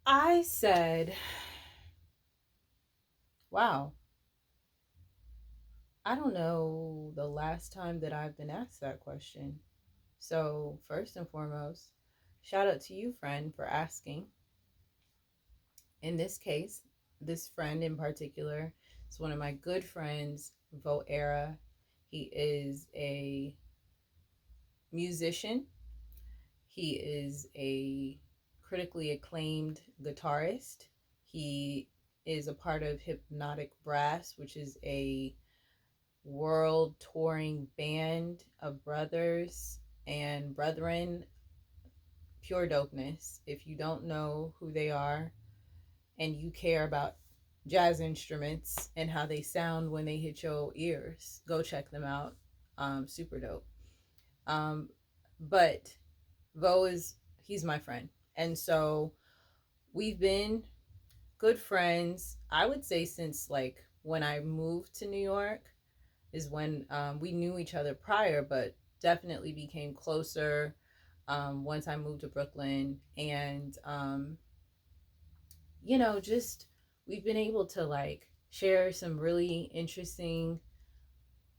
I said, wow, I don't know the last time that I've been asked that question. So, first and foremost, shout out to you, friend, for asking. In this case, this friend in particular is one of my good friends, Vo Era. He is a musician, he is a critically acclaimed guitarist. He is a part of Hypnotic Brass, which is a world touring band of brothers and brethren, pure dopeness. If you don't know who they are and you care about jazz instruments and how they sound when they hit your ears, go check them out. Super dope. Um, but Vo is he's my friend, and so we've been good friends. I would say since like when I moved to New York is when we knew each other prior, but definitely became closer once I moved to Brooklyn. And, just we've been able to like share some really interesting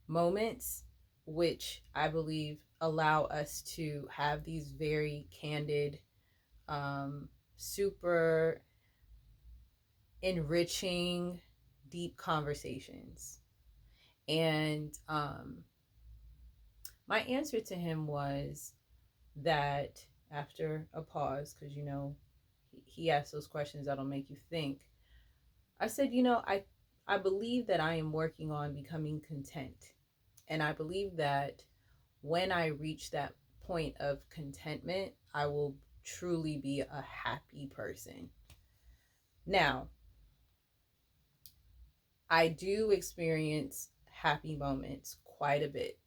moments, which I believe allow us to have these very candid, super enriching, deep conversations. And my answer to him was that after a pause, because he asked those questions that'll make you think. I said, I believe that I am working on becoming content, and I believe that when I reach that point of contentment, I will truly be a happy person. Now, I do experience happy moments quite a bit,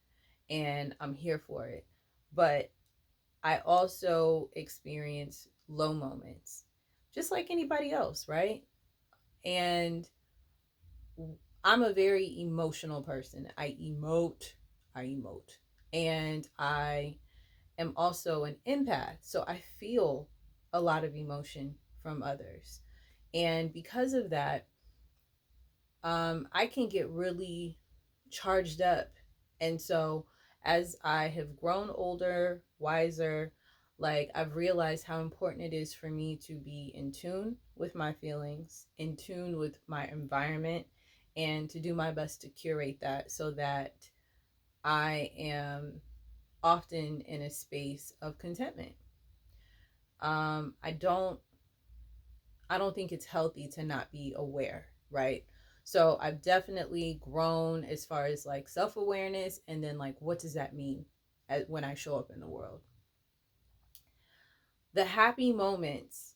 and I'm here for it. But I also experience low moments, just like anybody else, right? And I'm a very emotional person. I emote, and I am also an empath. So I feel a lot of emotion from others. And because of that, I can get really charged up. And so as I have grown older, wiser, like I've realized how important it is for me to be in tune with my feelings, in tune with my environment, and to do my best to curate that so that I am often in a space of contentment. I don't think it's healthy to not be aware, right? So I've definitely grown as far as like self-awareness, and then like what does that mean when I show up in the world? The happy moments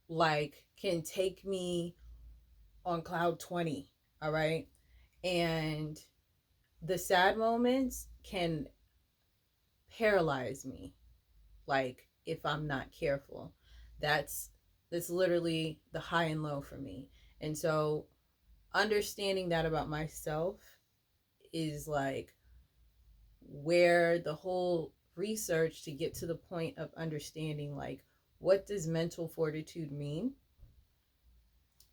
like can take me on cloud 20, all right? And the sad moments can paralyze me like if I'm not careful. That's that's literally the high and low for me. And so understanding that about myself is like where the whole research to get to the point of understanding like what does mental fortitude mean,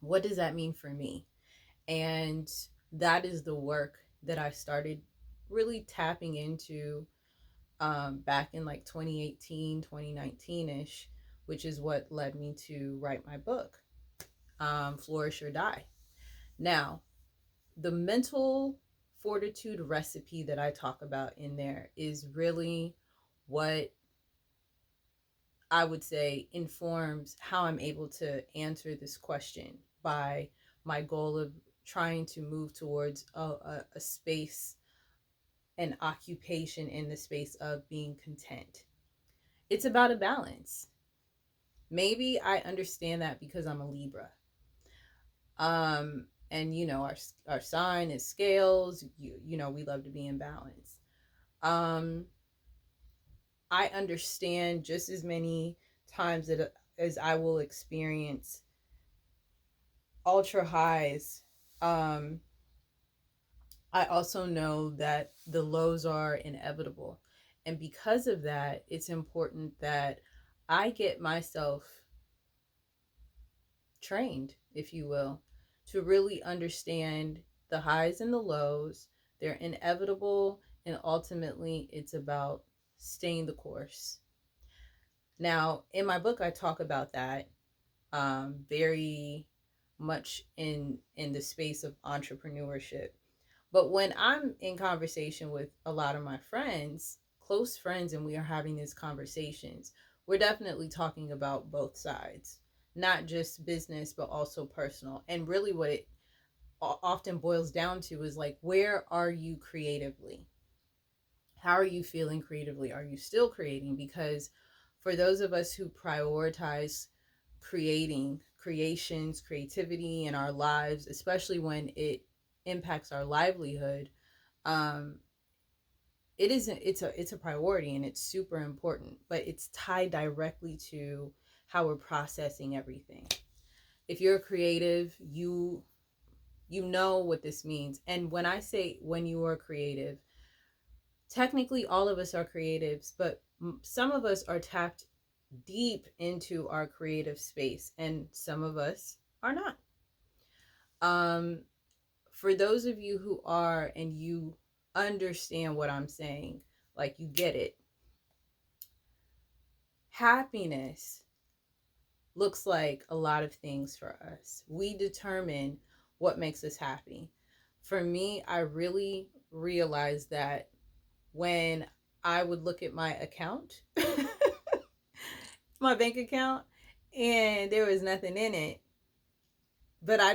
what does that mean for me, and that is the work that I started really tapping into back in like 2018 2019ish, which is what led me to write my book, Flourish or Die. Now, the mental fortitude recipe that I talk about in there is really what I would say informs how I'm able to answer this question by my goal of trying to move towards a space, an occupation in the space of being content. It's about a balance. Maybe I understand that because I'm a Libra. And our sign is scales. We love to be in balance. Um, I understand just as many times that as I will experience ultra highs. Um, I also know that the lows are inevitable. And because of that, it's important that I get myself trained, if you will, to really understand the highs and the lows. They're inevitable, and ultimately, it's about staying the course. Now, in my book, I talk about that very much in the space of entrepreneurship. But when I'm in conversation with a lot of my friends, close friends, and we are having these conversations, we're definitely talking about both sides, not just business, but also personal. And really, what it often boils down to is like, where are you creatively? How are you feeling creatively? Are you still creating? Because for those of us who prioritize creations, creativity in our lives, especially when it impacts our livelihood, um, it's a priority and it's super important, but it's tied directly to how we're processing everything. If you're creative, you know what this means. And when I say when you are creative, technically all of us are creatives, but some of us are tapped deep into our creative space and some of us are not. um for those of you who are, and you understand what I'm saying, like you get it, happiness looks like a lot of things for us. We determine what makes us happy. For me, I really realized that when I would look at my account, my bank account, and there was nothing in it, but I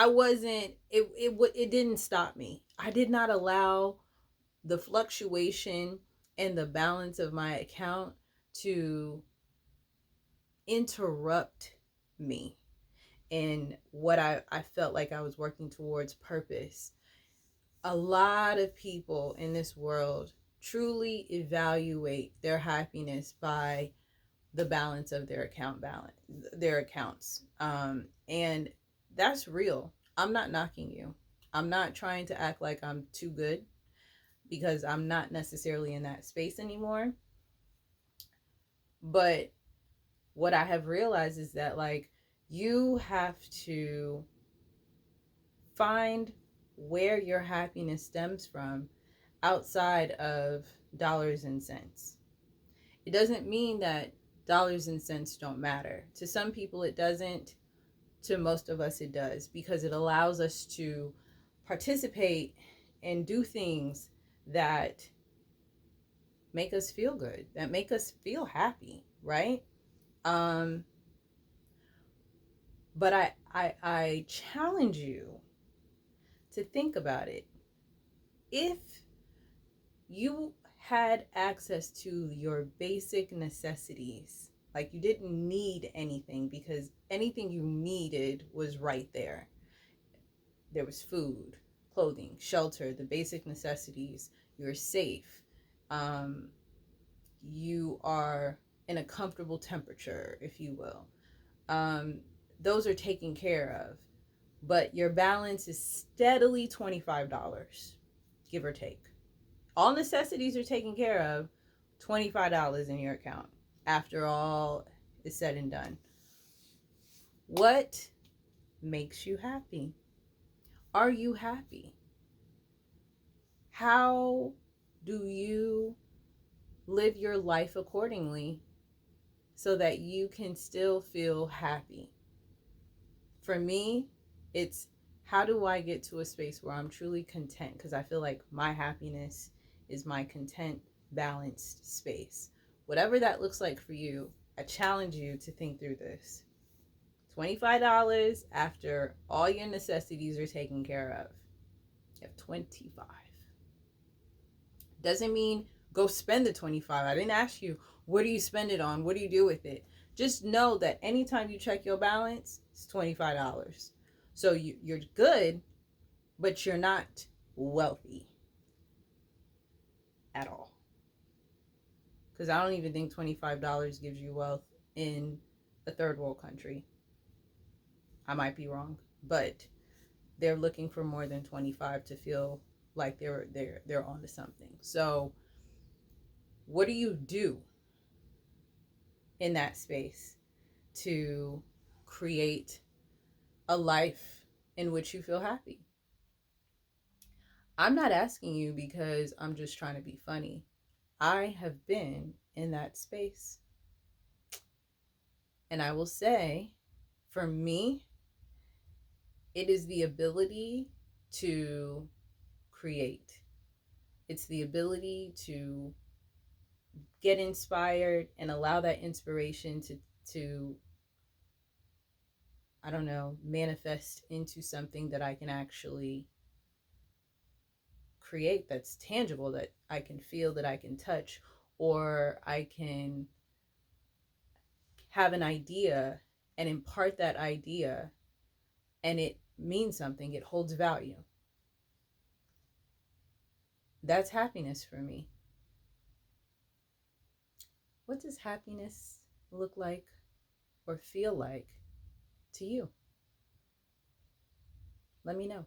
wasn't, it didn't stop me. I did not allow the fluctuation and the balance of my account to interrupt me in what I felt like I was working towards purpose. A lot of people in this world truly evaluate their happiness by the balance of their accounts. And that's real. I'm not knocking you. I'm not trying to act like I'm too good because I'm not necessarily in that space anymore. But what I have realized is that, like, you have to find where your happiness stems from outside of dollars and cents. It doesn't mean that dollars and cents don't matter. To some people, it doesn't. To most of us, it does, because it allows us to participate and do things that make us feel good, that make us feel happy, right? Um, but I challenge you to think about it. If you had access to your basic necessities, like you didn't need anything because anything you needed was right there. There was food, clothing, shelter, the basic necessities. You're safe. Um, you are in a comfortable temperature, if you will. Um, those are taken care of. But your balance is steadily $25, give or take. All necessities are taken care of, $25 in your account after all is said and done. What makes you happy? Are you happy? How do you live your life accordingly so that you can still feel happy? For me, it's how do I get to a space where I'm truly content? Because I feel like my happiness is my content, balanced space. Whatever that looks like for you, I challenge you to think through this. $25 after all your necessities are taken care of. You have 25. Doesn't mean go spend the 25. I didn't ask you, what do you spend it on? What do you do with it? Just know that anytime you check your balance, it's $25. So you're good, but you're not wealthy at all. Because I don't even think $25 gives you wealth in a third world country. I might be wrong, but they're looking for more than 25 to feel like they're onto something. So what do you do in that space to create a life in which you feel happy. I'm not asking you because I'm just trying to be funny. I have been in that space. And I will say, for me, it is the ability to create. It's the ability to get inspired and allow that inspiration to I don't know, manifest into something that I can actually create, that's tangible, that I can feel, that I can touch, or I can have an idea and impart that idea and it means something, it holds value. That's happiness for me. What does happiness look like or feel like to you? Let me know.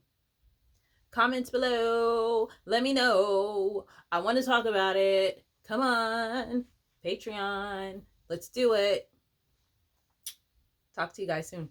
Comments below. Let me know. I want to talk about it. Come on. Patreon. Let's do it. Talk to you guys soon.